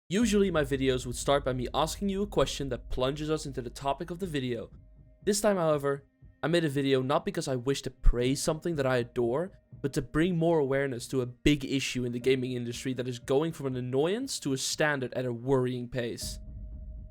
Usually my videos would start by me asking you a question that plunges us into the topic of the video. This time, however, I made a video not because I wish to praise something that I adore, but to bring more awareness to a big issue in the gaming industry that is going from an annoyance to a standard at a worrying pace.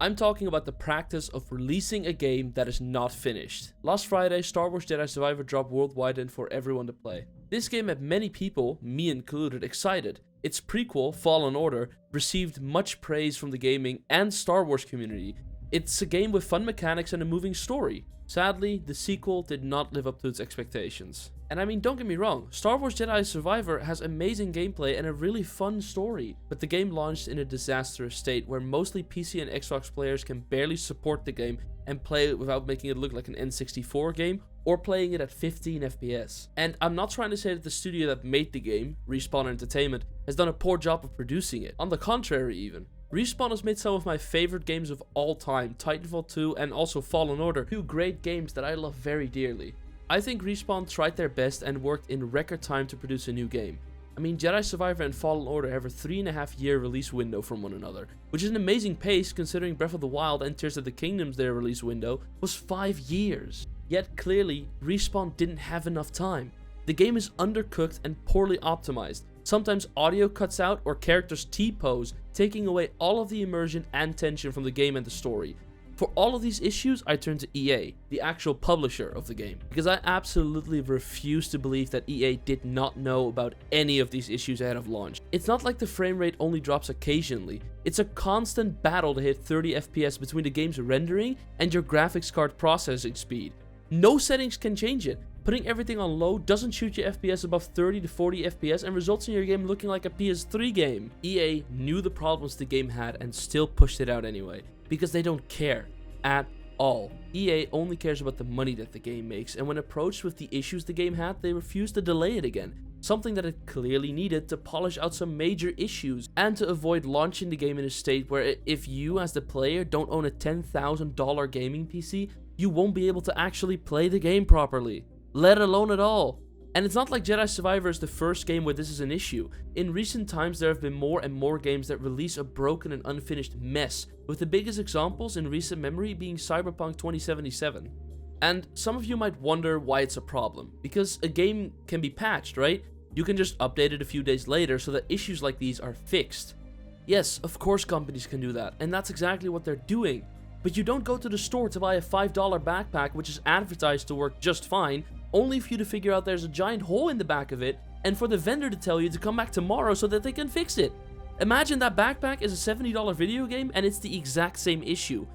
I'm talking about the practice of releasing a game that is not finished. Last Friday, Star Wars Jedi Survivor dropped worldwide and for everyone to play. This game had many people, me included, excited. Its prequel, Fallen Order, received much praise from the gaming and Star Wars community. It's a game with fun mechanics and a moving story. Sadly, the sequel did not live up to its expectations. And I mean, don't get me wrong, Star Wars Jedi Survivor has amazing gameplay and a really fun story, but the game launched in a disastrous state where mostly PC and Xbox players can barely support the game and play it without making it look like an N64 game or playing it at 15 FPS. And I'm not trying to say that the studio that made the game, Respawn Entertainment, has done a poor job of producing it. On the contrary even. Respawn has made some of my favorite games of all time, Titanfall 2 and also Fallen Order, two great games that I love very dearly. I think Respawn tried their best and worked in record time to produce a new game. I mean, Jedi Survivor and Fallen Order have a 3.5-year release window from one another, which is an amazing pace considering Breath of the Wild and Tears of the Kingdom's their release window was 5 years. Yet clearly, Respawn didn't have enough time. The game is undercooked and poorly optimized. Sometimes audio cuts out or characters T-pose, taking away all of the immersion and tension from the game and the story. For all of these issues, I turn to EA, the actual publisher of the game, because I absolutely refuse to believe that EA did not know about any of these issues ahead of launch. It's not like the frame rate only drops occasionally, it's a constant battle to hit 30 FPS between the game's rendering and your graphics card processing speed. No settings can change it. Putting everything on low doesn't shoot your FPS above 30 to 40 FPS and results in your game looking like a PS3 game. EA knew the problems the game had and still pushed it out anyway, because they don't care at all. EA only cares about the money that the game makes, and when approached with the issues the game had, they refused to delay it again, something that it clearly needed to polish out some major issues and to avoid launching the game in a state where if you as the player don't own a $10,000 gaming PC, you won't be able to actually play the game properly, let alone at all. And it's not like Jedi Survivor is the first game where this is an issue. In recent times there have been more and more games that release a broken and unfinished mess, with the biggest examples in recent memory being Cyberpunk 2077. And some of you might wonder why it's a problem, because a game can be patched, right? You can just update it a few days later so that issues like these are fixed. Yes, of course companies can do that, and that's exactly what they're doing. But you don't go to the store to buy a $5 backpack which is advertised to work just fine, only for you to figure out there's a giant hole in the back of it, and for the vendor to tell you to come back tomorrow so that they can fix it. Imagine that backpack is a $70 video game and it's the exact same issue.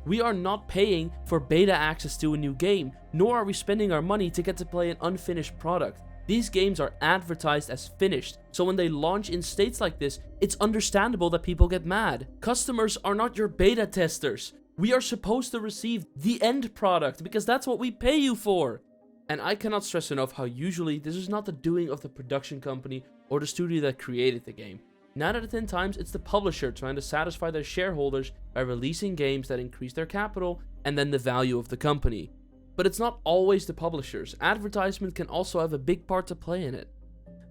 We are not paying for beta access to a new game, nor are we spending our money to get to play an unfinished product. These games are advertised as finished, so when they launch in states like this, it's understandable that people get mad. Customers are not your beta testers. We are supposed to receive the end product because that's what we pay you for. And I cannot stress enough how usually this is not the doing of the production company or the studio that created the game. 9 out of 10 times it's the publisher trying to satisfy their shareholders by releasing games that increase their capital and then the value of the company. But it's not always the publishers. Advertisement can also have a big part to play in it.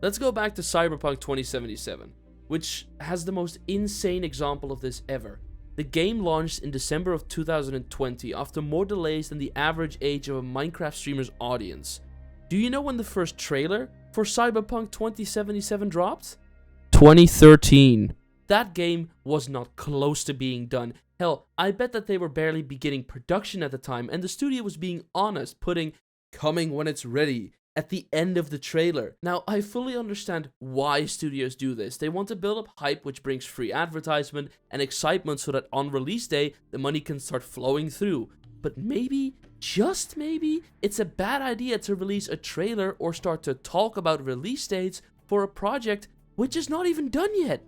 Let's go back to Cyberpunk 2077, which has the most insane example of this ever. The game launched in December of 2020 after more delays than the average age of a Minecraft streamer's audience. Do you know when the first trailer for Cyberpunk 2077 dropped? 2013. That game was not close to being done. Hell, I bet that they were barely beginning production at the time and the studio was being honest, putting "coming when it's ready" at the end of the trailer. Now, I fully understand why studios do this. They want to build up hype, which brings free advertisement and excitement so that on release day, the money can start flowing through. But maybe, just maybe, it's a bad idea to release a trailer or start to talk about release dates for a project which is not even done yet.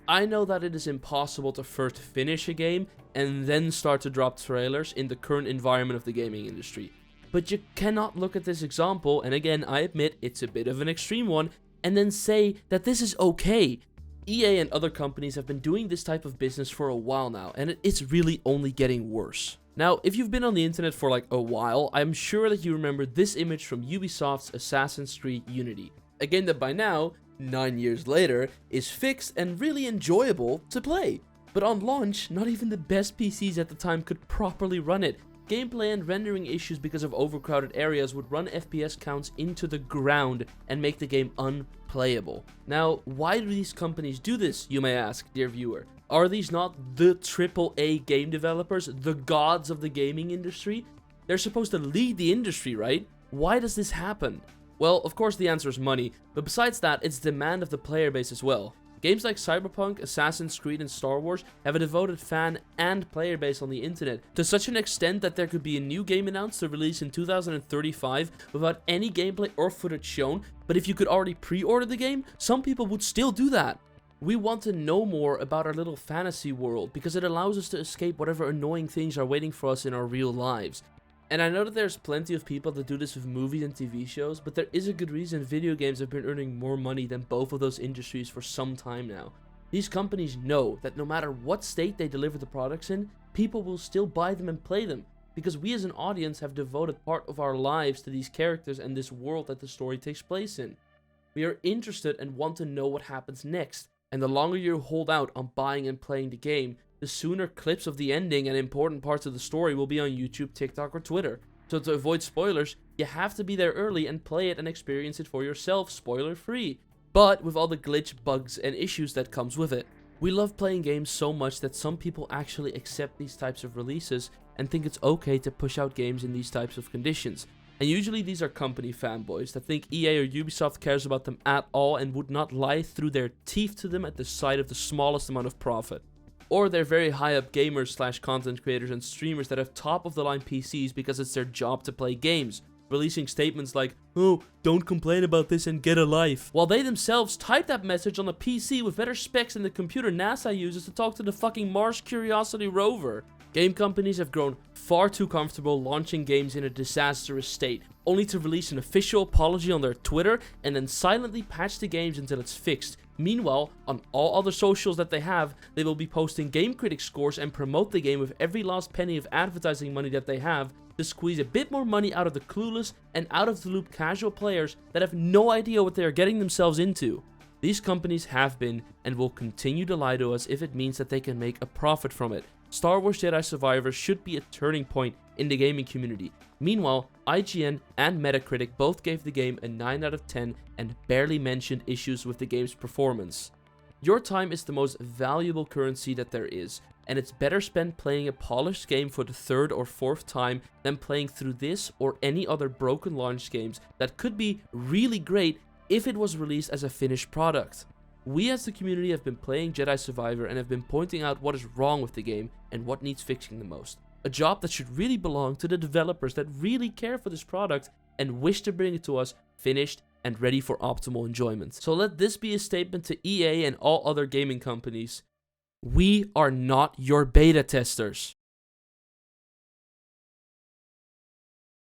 I know that it is impossible to first finish a game and then start to drop trailers in the current environment of the gaming industry. But you cannot look at this example, and again, I admit it's a bit of an extreme one, and then say that this is okay. EA and other companies have been doing this type of business for a while now, and it's really only getting worse. Now, if you've been on the internet for like a while, I'm sure that you remember this image from Ubisoft's Assassin's Creed Unity. A game that by now, 9 years later, is fixed and really enjoyable to play. But on launch, not even the best PCs at the time could properly run it. Gameplay and rendering issues because of overcrowded areas would run FPS counts into the ground and make the game unplayable. Now, why do these companies do this, you may ask, dear viewer? Are these not the AAA game developers, the gods of the gaming industry? They're supposed to lead the industry, right? Why does this happen? Well, of course the answer is money, but besides that, it's demand of the player base as well. Games like Cyberpunk, Assassin's Creed, and Star Wars have a devoted fan and player base on the internet, to such an extent that there could be a new game announced to release in 2035 without any gameplay or footage shown, but if you could already pre-order the game, some people would still do that. We want to know more about our little fantasy world because it allows us to escape whatever annoying things are waiting for us in our real lives. And I know that there's plenty of people that do this with movies and TV shows, but there is a good reason video games have been earning more money than both of those industries for some time now. These companies know that no matter what state they deliver the products in, people will still buy them and play them, because we as an audience have devoted part of our lives to these characters and this world that the story takes place in. We are interested and want to know what happens next, and the longer you hold out on buying and playing the game, the sooner clips of the ending and important parts of the story will be on YouTube, TikTok, or Twitter. So to avoid spoilers, you have to be there early and play it and experience it for yourself, spoiler free. But with all the glitch, bugs, and issues that comes with it. We love playing games so much that some people actually accept these types of releases and think it's okay to push out games in these types of conditions. And usually these are company fanboys that think EA or Ubisoft cares about them at all and would not lie through their teeth to them at the sight of the smallest amount of profit. Or they're very high up gamers / content creators and streamers that have top of the line PCs because it's their job to play games, releasing statements like, "Oh, don't complain about this and get a life," while they themselves type that message on a PC with better specs than the computer NASA uses to talk to the fucking Mars Curiosity rover. Game companies have grown far too comfortable launching games in a disastrous state, only to release an official apology on their Twitter and then silently patch the games until it's fixed. Meanwhile, on all other socials that they have, they will be posting game critic scores and promote the game with every last penny of advertising money that they have to squeeze a bit more money out of the clueless and out of the loop casual players that have no idea what they are getting themselves into. These companies have been and will continue to lie to us if it means that they can make a profit from it. Star Wars Jedi Survivor should be a turning point in the gaming community. Meanwhile, IGN and Metacritic both gave the game a 9 out of 10 and barely mentioned issues with the game's performance. Your time is the most valuable currency that there is, and it's better spent playing a polished game for the 3rd or 4th time than playing through this or any other broken launch games that could be really great if it was released as a finished product. We as the community have been playing Jedi Survivor and have been pointing out what is wrong with the game and what needs fixing the most. A job that should really belong to the developers that really care for this product and wish to bring it to us finished and ready for optimal enjoyment. So let this be a statement to EA and all other gaming companies. We are not your beta testers.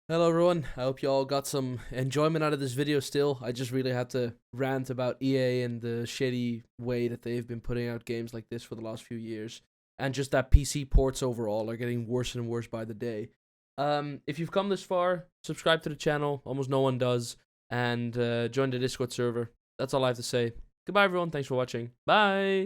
Hello everyone, I hope you all got some enjoyment out of this video still. I just really had to rant about EA and the shitty way that they've been putting out games like this for the last few years. And just that PC ports overall are getting worse and worse by the day. If you've come this far, subscribe to the channel, almost no one does, and join the Discord server. That's all I have to say. Goodbye everyone, thanks for watching. Bye!